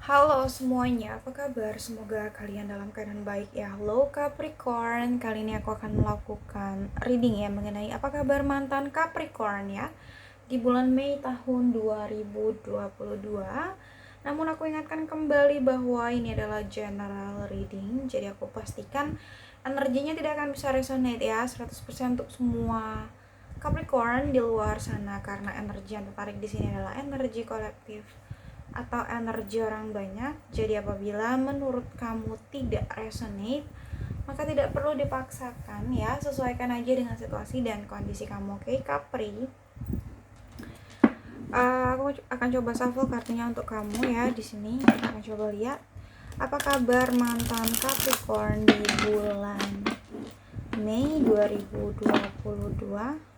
Halo semuanya, apa kabar? Semoga kalian dalam keadaan baik ya. Halo Capricorn, kali ini aku akan melakukan reading ya mengenai apa kabar mantan Capricorn ya di bulan Mei tahun 2022. Namun aku ingatkan kembali bahwa ini adalah general reading, jadi aku pastikan energinya tidak akan bisa resonate ya 100% untuk semua Capricorn di luar sana, karena energi yang tertarik di sini adalah energi kolektif atau energi orang banyak. Jadi apabila menurut kamu tidak resonate, maka tidak perlu dipaksakan ya, sesuaikan aja dengan situasi dan kondisi kamu. Oke, Capri. Aku akan coba shuffle kartunya untuk kamu ya di sini. Kita akan coba lihat apa kabar mantan Capricorn di bulan Mei 2022.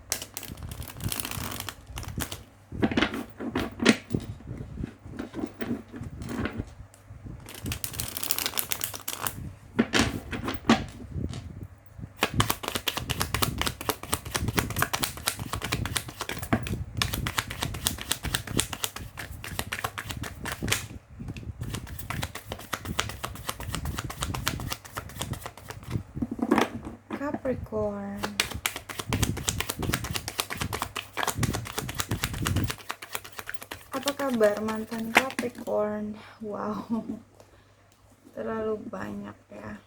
Capricorn. Apa kabar mantan Capricorn? Wow, terlalu banyak ya.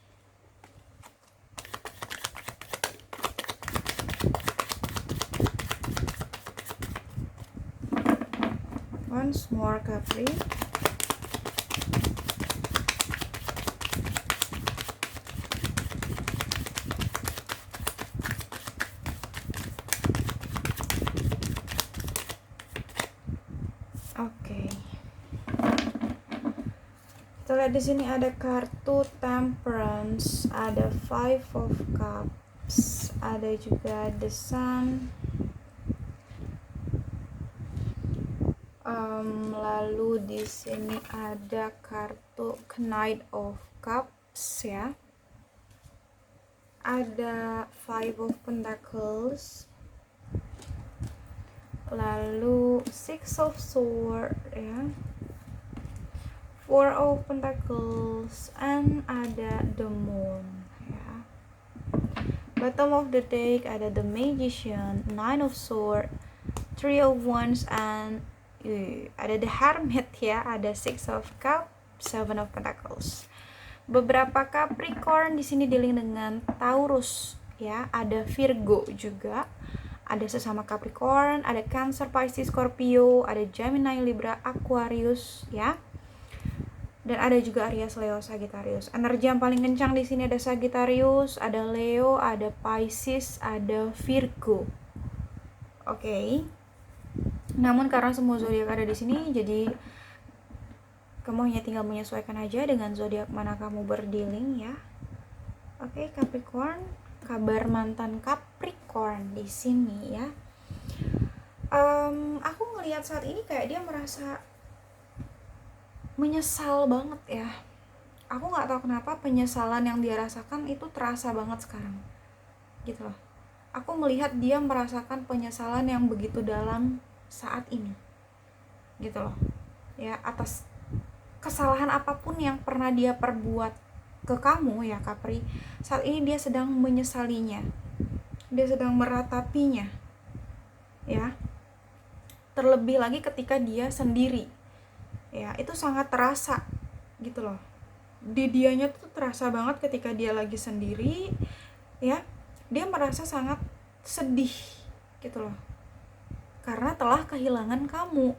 Once more, Capri. Oke. Kita lihat di sini ada kartu Temperance, ada Five of Cups, ada juga The Sun. Lalu di sini ada kartu Knight of Cups ya. Ada Five of Pentacles. Lalu Six of Swords ya. Four of Pentacles, and ada the Moon ya. Bottom of the deck ada the Magician, Nine of Swords, Three of Wands, and ada the Hermit ya. Ada Six of Cups, Seven of Pentacles. Beberapa Capricorn di sini dealing dengan Taurus ya. Ada Virgo juga. Ada sesama Capricorn, ada Cancer, Pisces, Scorpio, ada Gemini, Libra, Aquarius ya. Dan ada juga Aries, Leo, Sagittarius. Energi yang paling kencang di sini ada Sagittarius, ada Leo, ada Pisces, ada Virgo. Oke. Namun karena semua zodiak ada di sini, jadi kamu hanya tinggal menyesuaikan aja dengan zodiak mana kamu berdealing ya. Oke, Capricorn, kabar mantan Capricorn di sini ya. Aku ngelihat saat ini kayak dia merasa menyesal banget ya. Aku nggak tahu kenapa penyesalan yang dia rasakan itu terasa banget sekarang, gitu loh. Aku melihat dia merasakan penyesalan yang begitu dalam saat ini, gitu loh. Ya, atas kesalahan apapun yang pernah dia perbuat ke kamu ya Capri, saat ini dia sedang menyesalinya, dia sedang meratapinya ya. Terlebih lagi ketika dia sendiri ya, itu sangat terasa gitu loh. Di dianya tuh terasa banget ketika dia lagi sendiri ya, dia merasa sangat sedih gitu loh, karena telah kehilangan kamu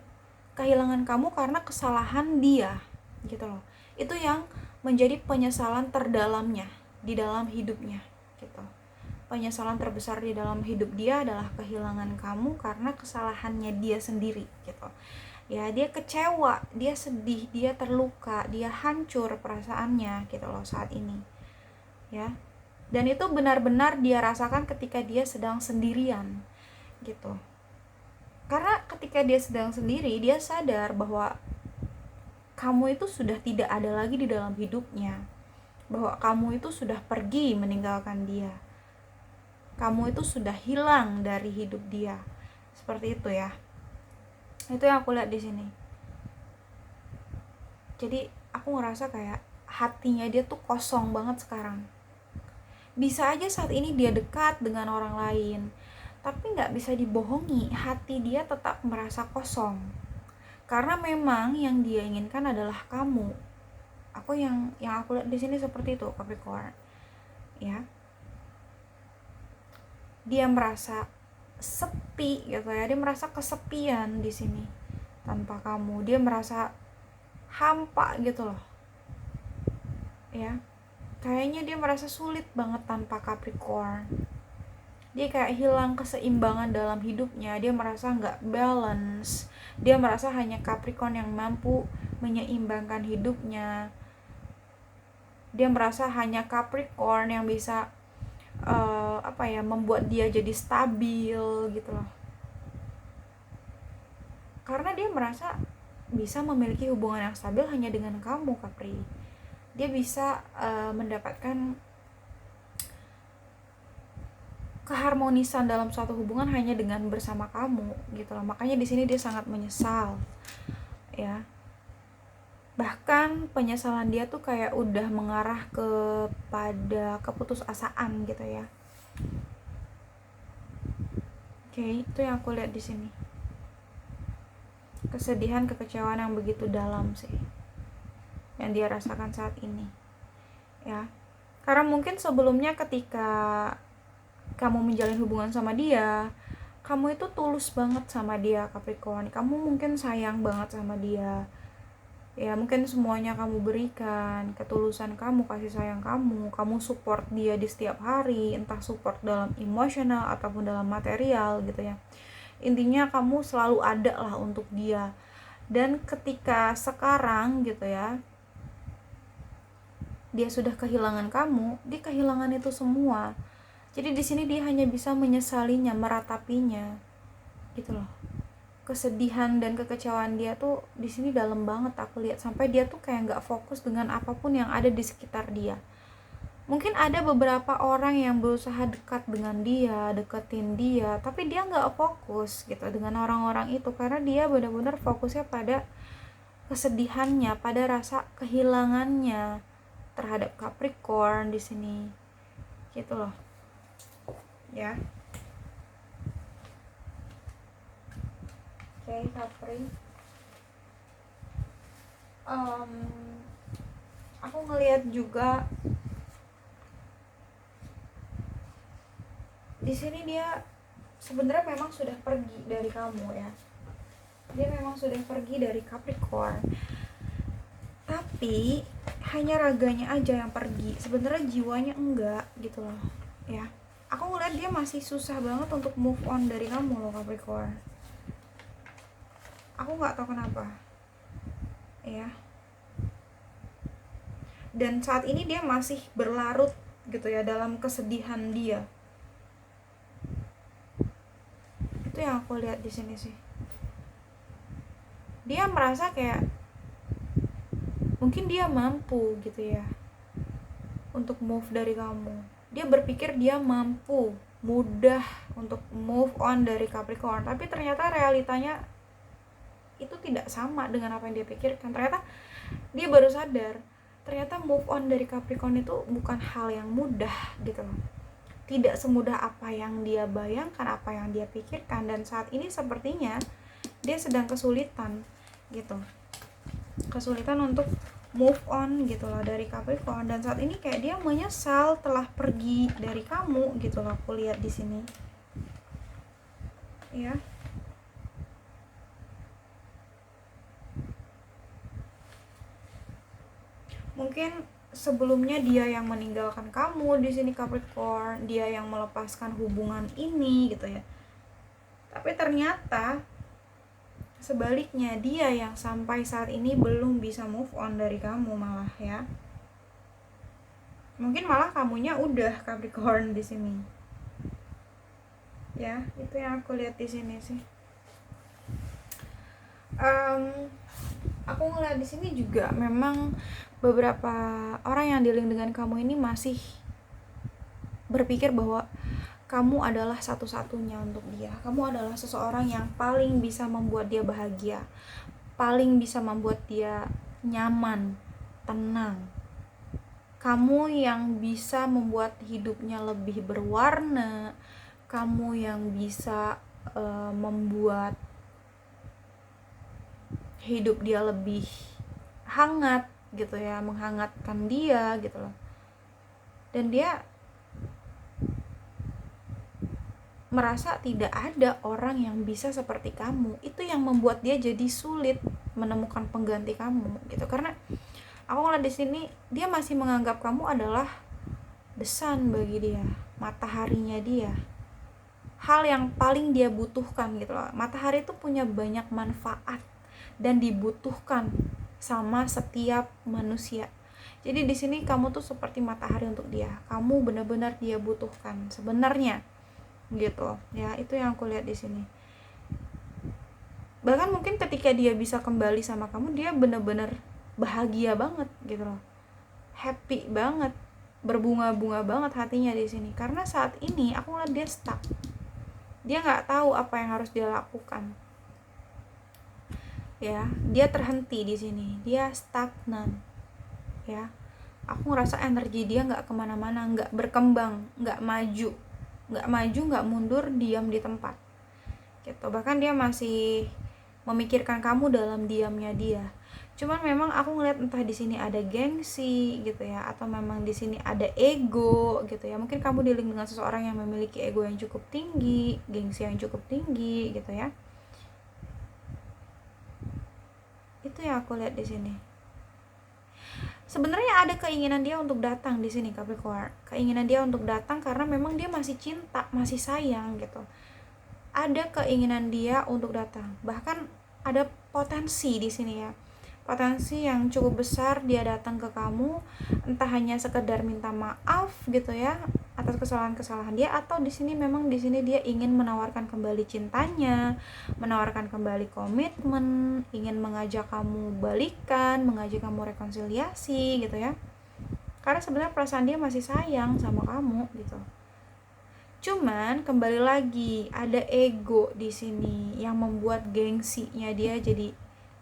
karena kesalahan dia gitu loh. Itu yang menjadi penyesalan terdalamnya di dalam hidupnya gitu. Penyesalan terbesar di dalam hidup dia adalah kehilangan kamu karena kesalahannya dia sendiri gitu ya. Dia kecewa, dia sedih, dia terluka, dia hancur perasaannya gitu loh saat ini ya. Dan itu benar-benar dia rasakan ketika dia sedang sendirian gitu. Karena ketika dia sedang sendiri, dia sadar bahwa kamu itu sudah tidak ada lagi di dalam hidupnya, bahwa kamu itu sudah pergi meninggalkan dia, kamu itu sudah hilang dari hidup dia, seperti itu ya. Itu yang aku lihat di sini. Jadi aku ngerasa kayak hatinya dia tuh kosong banget sekarang. Bisa aja saat ini dia dekat dengan orang lain, tapi nggak bisa dibohongi, hati dia tetap merasa kosong. Karena memang yang dia inginkan adalah kamu. Yang aku lihat di sini seperti itu, Capricorn. Ya. Dia merasa sepi gitu ya. Dia merasa kesepian di sini tanpa kamu. Dia merasa hampa gitu loh. Ya. Kayaknya dia merasa sulit banget tanpa Capricorn. Dia kayak hilang keseimbangan dalam hidupnya. Dia merasa nggak balance. Dia merasa hanya Capricorn yang mampu menyeimbangkan hidupnya. Dia merasa hanya Capricorn yang bisa membuat dia jadi stabil gitu loh. Karena dia merasa bisa memiliki hubungan yang stabil hanya dengan kamu, Capri. Dia bisa mendapatkan keharmonisan dalam suatu hubungan hanya dengan bersama kamu gitu loh. Makanya di sini dia sangat menyesal. Ya. Bahkan penyesalan dia tuh kayak udah mengarah kepada keputusasaan gitu ya. Oke, itu yang aku lihat di sini. Kesedihan, kekecewaan yang begitu dalam sih yang dia rasakan saat ini. Ya. Karena mungkin sebelumnya ketika kamu menjalin hubungan sama dia, kamu itu tulus banget sama dia, Capricorn. Kamu mungkin sayang banget sama dia. Ya, mungkin semuanya kamu berikan, ketulusan kamu, kasih sayang kamu support dia di setiap hari, entah support dalam emosional ataupun dalam material gitu ya. Intinya kamu selalu ada lah untuk dia. Dan ketika sekarang gitu ya, dia sudah kehilangan kamu, dia kehilangan itu semua. Jadi di sini dia hanya bisa menyesalinya, meratapinya, gitu loh. Kesedihan dan kekecewaan dia tuh di sini dalam banget aku lihat, sampai dia tuh kayak nggak fokus dengan apapun yang ada di sekitar dia. Mungkin ada beberapa orang yang berusaha dekat dengan dia, deketin dia, tapi dia nggak fokus gitu dengan orang-orang itu, karena dia benar-benar fokusnya pada kesedihannya, pada rasa kehilangannya terhadap Capricorn di sini, gitu loh. Ya. Oke, Capri. Aku ngelihat juga di sini dia sebenarnya memang sudah pergi dari kamu ya. Dia memang sudah pergi dari Capricorn. Tapi hanya raganya aja yang pergi. Sebenarnya jiwanya enggak gitu loh. Ya. Aku ngeliat dia masih susah banget untuk move on dari kamu loh, Capricorn. Aku nggak tahu kenapa. Ya. Dan saat ini dia masih berlarut gitu ya dalam kesedihan dia. Itu yang aku lihat di sini sih. Dia merasa kayak mungkin dia mampu gitu ya untuk move dari kamu. Dia berpikir dia mampu mudah untuk move on dari Capricorn, tapi ternyata realitanya itu tidak sama dengan apa yang dia pikirkan. Ternyata dia baru sadar, ternyata move on dari Capricorn itu bukan hal yang mudah gitu loh. Tidak semudah apa yang dia bayangkan, apa yang dia pikirkan. Dan saat ini sepertinya dia sedang kesulitan gitu, kesulitan untuk move on gitu loh dari Capricorn. Dan saat ini kayak dia menyesal telah pergi dari kamu gitu loh, aku lihat di sini ya. Mungkin sebelumnya dia yang meninggalkan kamu di sini, Capricorn, dia yang melepaskan hubungan ini gitu ya. Tapi ternyata sebaliknya, dia yang sampai saat ini belum bisa move on dari kamu malah ya. Mungkin malah kamunya udah, Capricorn, di sini. Ya, itu yang aku lihat di sini sih. Aku ngeliat di sini juga memang beberapa orang yang dealing dengan kamu ini masih berpikir bahwa kamu adalah satu-satunya untuk dia. Kamu adalah seseorang yang paling bisa membuat dia bahagia, paling bisa membuat dia nyaman, tenang. Kamu yang bisa membuat hidupnya lebih berwarna, kamu yang bisa membuat hidup dia lebih hangat gitu ya, menghangatkan dia gitu loh. Dan dia merasa tidak ada orang yang bisa seperti kamu. Itu yang membuat dia jadi sulit menemukan pengganti kamu gitu. Karena aku ngeliat di sini dia masih menganggap kamu adalah the sun bagi dia, mataharinya dia, hal yang paling dia butuhkan gitu loh. Matahari itu punya banyak manfaat dan dibutuhkan sama setiap manusia. Jadi di sini kamu tuh seperti matahari untuk dia. Kamu benar-benar dia butuhkan sebenarnya. Gitu. Ya, itu yang aku lihat di sini. Bahkan mungkin ketika dia bisa kembali sama kamu, dia benar-benar bahagia banget gitu loh. Happy banget, berbunga-bunga banget hatinya di sini. Karena saat ini aku ngeliat dia stuck. Dia nggak tahu apa yang harus dia lakukan. Ya, dia terhenti di sini. Dia stagnan. Ya, aku ngerasa energi dia nggak kemana-mana, nggak berkembang, nggak maju, nggak mundur, diam di tempat. Gitu. Bahkan dia masih memikirkan kamu dalam diamnya dia. Cuman memang aku ngeliat entah di sini ada gengsi gitu ya, atau memang di sini ada ego gitu ya. Mungkin kamu dealing dengan seseorang yang memiliki ego yang cukup tinggi, gengsi yang cukup tinggi gitu ya. Itu yang aku lihat di sini. Sebenarnya ada keinginan dia untuk datang di sini Capricorn. Keinginan dia untuk datang karena memang dia masih cinta, masih sayang gitu. Ada keinginan dia untuk datang. Bahkan ada potensi di sini ya. Potensi yang cukup besar dia datang ke kamu, entah hanya sekedar minta maaf gitu ya atas kesalahan-kesalahan dia, atau di sini memang di sini dia ingin menawarkan kembali cintanya, menawarkan kembali komitmen, ingin mengajak kamu balikan, mengajak kamu rekonsiliasi gitu ya. Karena sebenarnya perasaan dia masih sayang sama kamu gitu. Cuman kembali lagi ada ego di sini yang membuat gengsinya dia jadi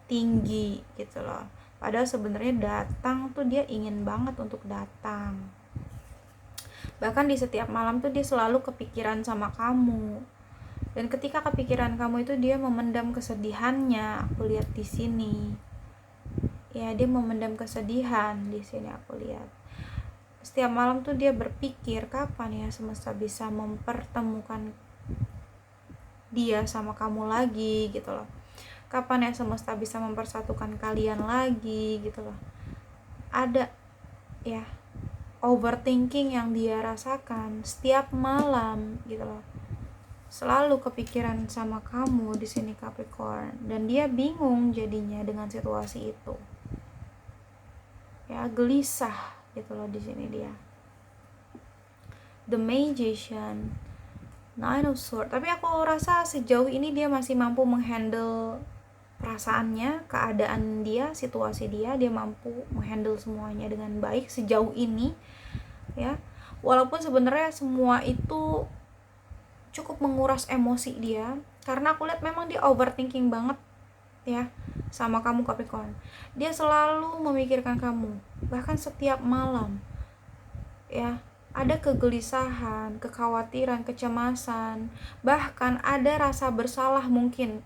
tinggi gitu loh. Padahal sebenarnya datang tuh dia ingin banget untuk datang. Bahkan di setiap malam tuh dia selalu kepikiran sama kamu. Dan ketika kepikiran kamu itu dia memendam kesedihannya. Aku lihat di sini. Ya, dia memendam kesedihan di sini aku lihat. Setiap malam tuh dia berpikir kapan ya semesta bisa mempertemukan dia sama kamu lagi gitu loh. Kapan ya semesta bisa mempersatukan kalian lagi gitu loh. Ada ya overthinking yang dia rasakan setiap malam gitu loh. Selalu kepikiran sama kamu di sini Capricorn, dan dia bingung jadinya dengan situasi itu. Ya, gelisah gitu loh di sini dia. The Magician, Nine of Swords. Tapi aku rasa sejauh ini dia masih mampu menghandle perasaannya, keadaan dia, situasi dia mampu menghandle semuanya dengan baik sejauh ini ya. Walaupun sebenarnya semua itu cukup menguras emosi dia, karena aku lihat memang dia overthinking banget ya sama kamu Capricorn. Dia selalu memikirkan kamu, bahkan setiap malam ya. Ada kegelisahan, kekhawatiran, kecemasan, bahkan ada rasa bersalah mungkin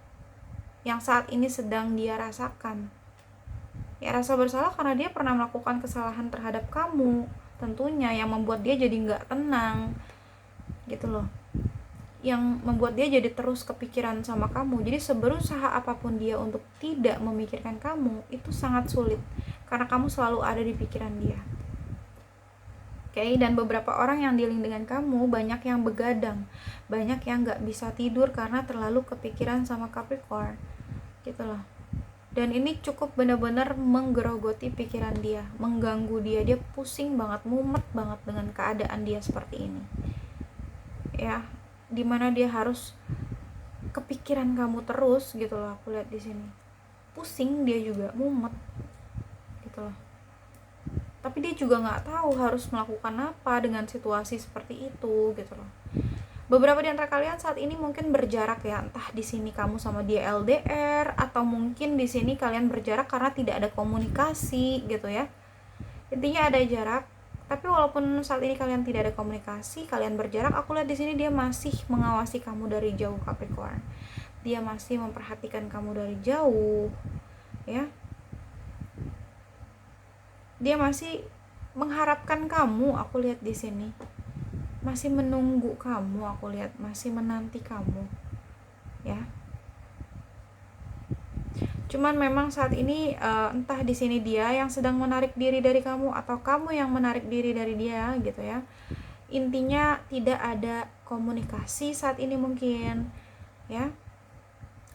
yang saat ini sedang dia rasakan. Ya, rasa bersalah karena dia pernah melakukan kesalahan terhadap kamu, tentunya yang membuat dia jadi nggak tenang gitu loh, yang membuat dia jadi terus kepikiran sama kamu. Jadi seberusaha apapun dia untuk tidak memikirkan kamu, itu sangat sulit karena kamu selalu ada di pikiran dia. Oke, dan beberapa orang yang dealing dengan kamu banyak yang begadang, banyak yang nggak bisa tidur karena terlalu kepikiran sama Capricorn gitu loh. Dan ini cukup benar-benar menggerogoti pikiran dia, mengganggu dia. Dia pusing banget, mumet banget dengan keadaan dia seperti ini ya, dimana dia harus kepikiran kamu terus gitu loh. Aku lihat di sini pusing, dia juga mumet gitu loh. Tapi dia juga nggak tahu harus melakukan apa dengan situasi seperti itu gitu loh. Beberapa di antara kalian saat ini mungkin berjarak ya, entah di sini kamu sama dia LDR, atau mungkin di sini kalian berjarak karena tidak ada komunikasi gitu ya. Intinya ada jarak. Tapi walaupun saat ini kalian tidak ada komunikasi, kalian berjarak, aku lihat di sini dia masih mengawasi kamu dari jauh, Capricorn. Dia masih memperhatikan kamu dari jauh, ya. Dia masih mengharapkan kamu, aku lihat di sini. Masih menunggu kamu, aku lihat masih menanti kamu, ya. Cuman memang saat ini entah di sini dia yang sedang menarik diri dari kamu atau kamu yang menarik diri dari dia gitu ya. Intinya tidak ada komunikasi saat ini mungkin, ya.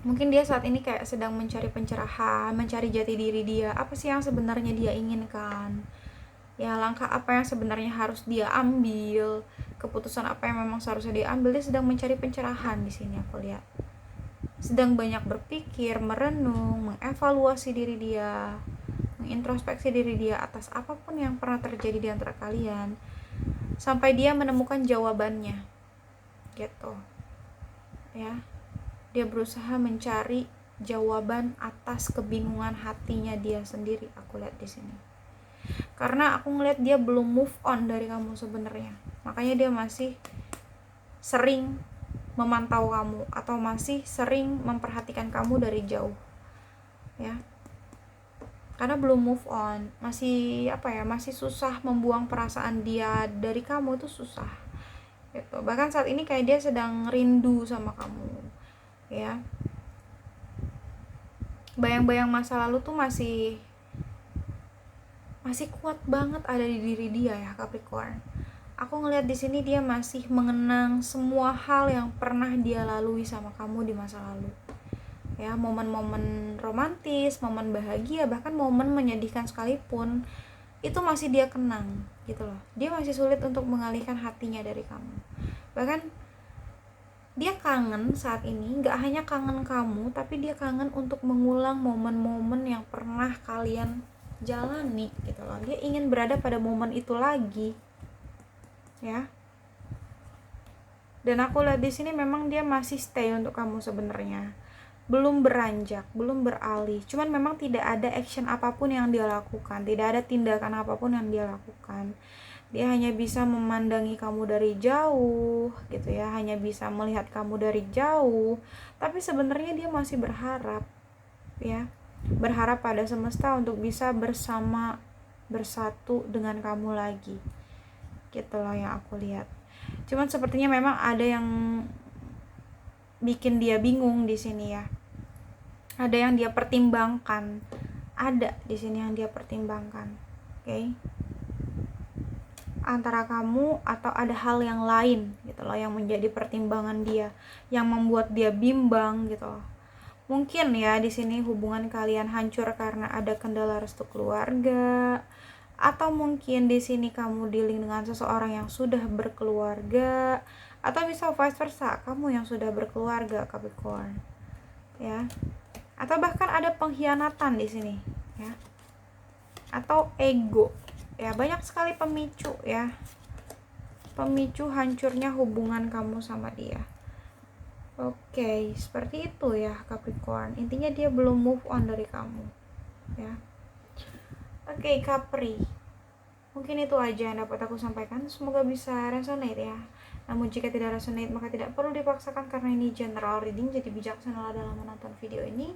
Mungkin dia saat ini kayak sedang mencari pencerahan, mencari jati diri dia. Apa sih yang sebenarnya dia inginkan? Ya, langkah apa yang sebenarnya harus dia ambil, keputusan apa yang memang seharusnya dia ambil. Dia sedang mencari pencerahan di sini, aku lihat. Sedang banyak berpikir, merenung, mengevaluasi diri dia, mengintrospeksi diri dia atas apapun yang pernah terjadi di antara kalian, sampai dia menemukan jawabannya, gitu. Ya, dia berusaha mencari jawaban atas kebingungan hatinya dia sendiri, aku lihat di sini. Karena aku ngeliat dia belum move on dari kamu sebenarnya, makanya dia masih sering memantau kamu atau masih sering memperhatikan kamu dari jauh, ya. Karena belum move on, masih masih susah membuang perasaan dia dari kamu, itu susah gitu. Bahkan saat ini kayak dia sedang rindu sama kamu, ya. Bayang-bayang masa lalu tuh masih kuat banget ada di diri dia ya, Capricorn. Aku ngelihat di sini dia masih mengenang semua hal yang pernah dia lalui sama kamu di masa lalu. Ya, momen-momen romantis, momen bahagia, bahkan momen menyedihkan sekalipun, itu masih dia kenang gitu loh. Dia masih sulit untuk mengalihkan hatinya dari kamu. Bahkan dia kangen saat ini, gak hanya kangen kamu, tapi dia kangen untuk mengulang momen-momen yang pernah kalian jalani gitu loh. Dia ingin berada pada momen itu lagi, ya. Dan aku lihat di sini memang dia masih stay untuk kamu sebenarnya. Belum beranjak, belum beralih. Cuman memang tidak ada action apapun yang dia lakukan, tidak ada tindakan apapun yang dia lakukan. Dia hanya bisa memandangi kamu dari jauh gitu ya, hanya bisa melihat kamu dari jauh. Tapi sebenarnya dia masih berharap, ya. Berharap pada semesta untuk bisa bersatu dengan kamu lagi. Gitu loh yang aku lihat. Cuman sepertinya memang ada yang bikin dia bingung di sini ya. Ada yang dia pertimbangkan. Ada di sini yang dia pertimbangkan. Oke. Antara kamu atau ada hal yang lain gitu loh yang menjadi pertimbangan dia, yang membuat dia bimbang gitu loh. Mungkin ya di sini hubungan kalian hancur karena ada kendala restu keluarga, atau mungkin di sini kamu dealing dengan seseorang yang sudah berkeluarga, atau bisa vice versa, kamu yang sudah berkeluarga, Capricorn, ya. Atau bahkan ada pengkhianatan di sini, ya. Atau ego, ya. Banyak sekali pemicu, ya. Pemicu hancurnya hubungan kamu sama dia. Oke, seperti itu ya Capricorn. Intinya dia belum move on dari kamu, ya. Oke, Capri. Mungkin itu aja yang dapat aku sampaikan. Semoga bisa resonate ya. Namun jika tidak resonate maka tidak perlu dipaksakan karena ini general reading. Jadi bijaksanalah dalam menonton video ini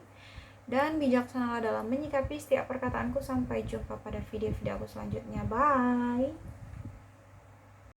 dan bijaksanalah dalam menyikapi setiap perkataanku. Sampai jumpa pada video-video aku selanjutnya. Bye.